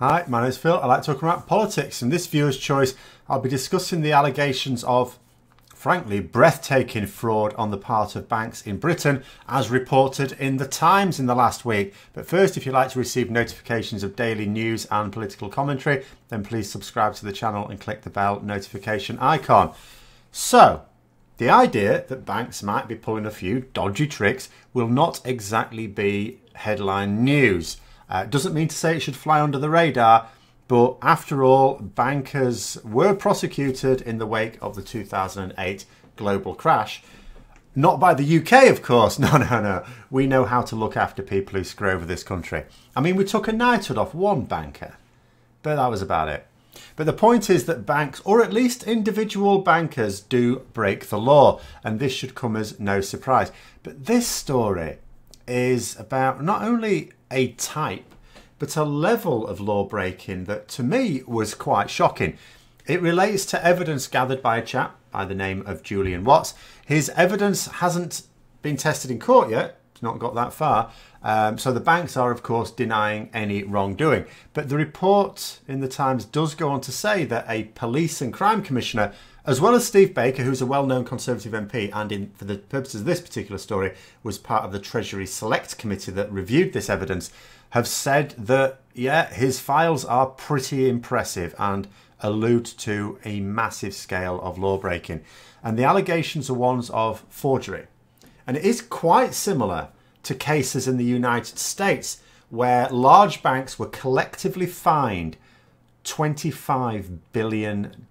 Hi, my name is Phil. I like talking about politics. In this viewer's choice, I'll be discussing the allegations of, frankly, breathtaking fraud on the part of banks in Britain, as reported in The Times in the last week. But first, if you'd like to receive notifications of daily news and political commentary, then please subscribe to the channel and click the bell notification icon. So, the idea that banks might be pulling a few dodgy tricks will not exactly be headline news. Doesn't mean to say it should fly under the radar, but after all, bankers were prosecuted in the wake of the 2008 global crash. Not by the UK, of course. No. We know how to look after people who screw over this country. I mean, we took a knighthood off one banker, but that was about it. But the point is that banks, or at least individual bankers, do break the law, and this should come as no surprise. But this story is about not only a type, but a level of law breaking that to me was quite shocking. It relates to evidence gathered by a chap by the name of Julian Watts. His evidence hasn't been tested in court yet. It's not got that far. So the banks are, of course, denying any wrongdoing. But the report in the Times does go on to say that a police and crime commissioner, as well as Steve Baker, who's a well-known Conservative MP and for the purposes of this particular story was part of the Treasury Select Committee that reviewed this evidence, have said that, yeah, his files are pretty impressive and allude to a massive scale of law breaking. And the allegations are ones of forgery. And it is quite similar to cases in the United States where large banks were collectively fined $25 billion.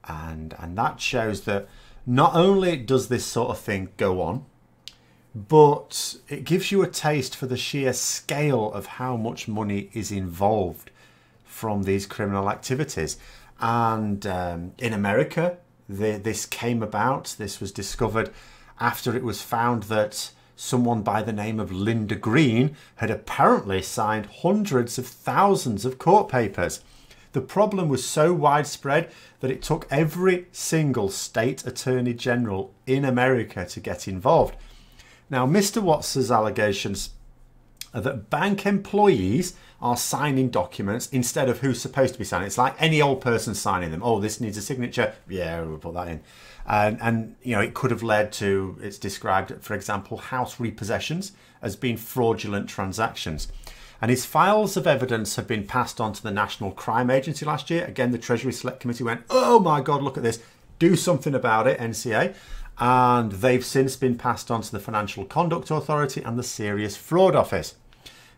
And that shows that not only does this sort of thing go on, but it gives you a taste for the sheer scale of how much money is involved from these criminal activities. And in America, this came about, this was discovered after it was found that someone by the name of Linda Green had apparently signed hundreds of thousands of court papers. The problem was so widespread that it took every single state attorney general in America to get involved. Now, Mr. Watts' allegations are that bank employees are signing documents instead of who's supposed to be signing. It's like any old person signing them. Oh, this needs a signature. Yeah, we'll put that in. And you know, it could have led to, it's described, for example, house repossessions as being fraudulent transactions. And his files of evidence have been passed on to the National Crime Agency last year. Again, the Treasury Select Committee went, oh my God, look at this. Do something about it, NCA. And they've since been passed on to the Financial Conduct Authority and the Serious Fraud Office.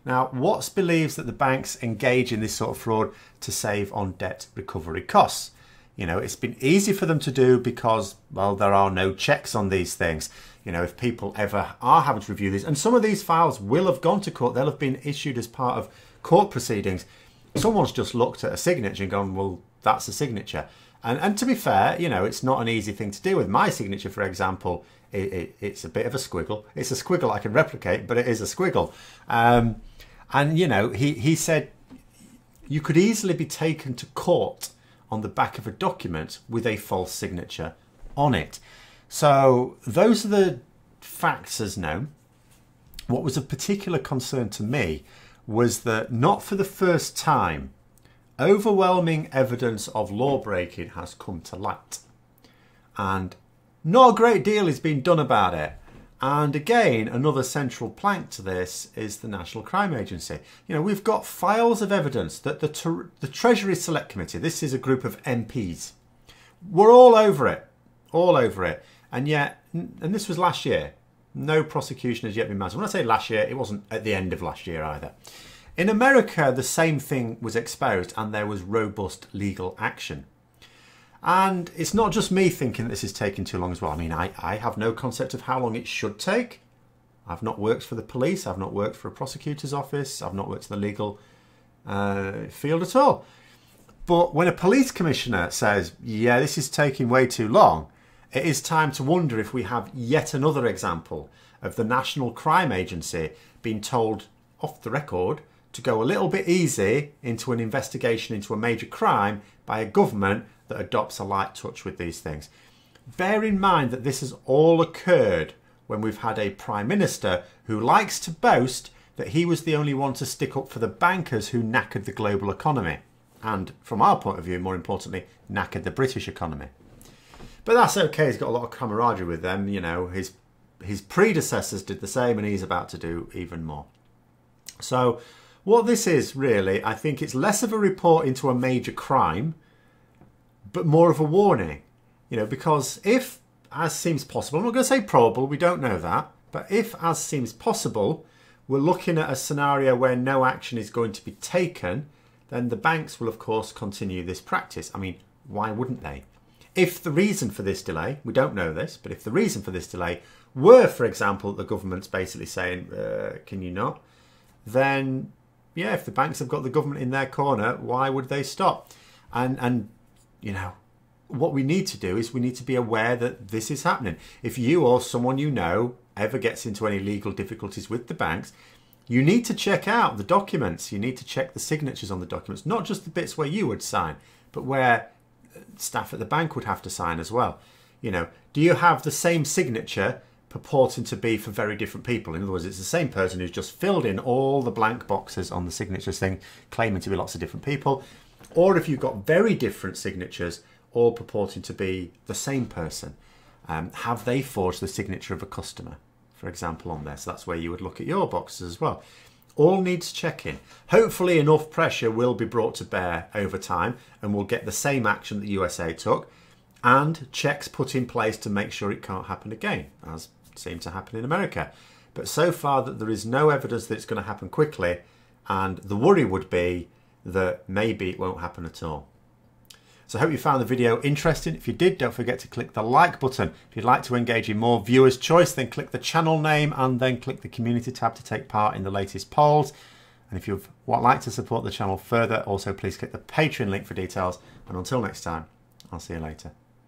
Now, Watts believes that the banks engage in this sort of fraud to save on debt recovery costs. You know, it's been easy for them to do because, well, there are no checks on these things. You know, if people ever are having to review these, and some of these files will have gone to court, they'll have been issued as part of court proceedings. Someone's just looked at a signature and gone, well, that's a signature. And to be fair, you know, it's not an easy thing to deal with. My signature, for example, it's a bit of a squiggle. It's a squiggle I can replicate, but it is a squiggle. And, you know, he said you could easily be taken to court on the back of a document with a false signature on it. So those are the facts as known. What was of particular concern to me was that not for the first time, overwhelming evidence of law breaking has come to light. And not a great deal is being done about it. And again, another central plank to this is the National Crime Agency. You know, we've got files of evidence that the Treasury Select Committee, this is a group of MPs, were all over it. And yet, and this was last year, no prosecution has yet been mounted. When I say last year, it wasn't at the end of last year either. In America, the same thing was exposed and there was robust legal action. And it's not just me thinking this is taking too long as well. I mean, I have no concept of how long it should take. I've not worked for the police. I've not worked for a prosecutor's office. I've not worked in the legal field at all. But when a police commissioner says, yeah, this is taking way too long, it is time to wonder if we have yet another example of the National Crime Agency being told off the record to go a little bit easy into an investigation into a major crime by a government that adopts a light touch with these things. Bear in mind that this has all occurred when we've had a Prime Minister who likes to boast that he was the only one to stick up for the bankers who knackered the global economy. And from our point of view, more importantly, knackered the British economy. But that's okay, he's got a lot of camaraderie with them. You know, his predecessors did the same and he's about to do even more. So what this is really, I think it's less of a report into a major crime, but more of a warning. You know, because if, as seems possible, I'm not going to say probable, we don't know that, but if, as seems possible, we're looking at a scenario where no action is going to be taken, then the banks will, of course, continue this practice. I mean, why wouldn't they? If the reason for this delay, we don't know this, but if the reason for this delay were, for example, the government's basically saying, can you not? Then, yeah, if the banks have got the government in their corner, why would they stop? And you know, what we need to do is we need to be aware that this is happening. If you or someone you know ever gets into any legal difficulties with the banks, you need to check out the documents. You need to check the signatures on the documents, not just the bits where you would sign, but where staff at the bank would have to sign as well. You know, do you have the same signature purporting to be for very different people? In other words, it's the same person who's just filled in all the blank boxes on the signatures thing, claiming to be lots of different people. Or if you've got very different signatures, all purporting to be the same person, have they forged the signature of a customer, for example, on there? So that's where you would look at your boxes as well. All needs checking. Hopefully enough pressure will be brought to bear over time and we'll get the same action that the USA took and checks put in place to make sure it can't happen again, as seemed to happen in America. But so far that there is no evidence that it's going to happen quickly, and the worry would be that maybe it won't happen at all. So I hope you found the video interesting. If you did, don't forget to click the like button. If you'd like to engage in more viewers' choice, then click the channel name and then click the community tab to take part in the latest polls. And if you'd like to support the channel further, also please click the Patreon link for details. And until next time, I'll see you later.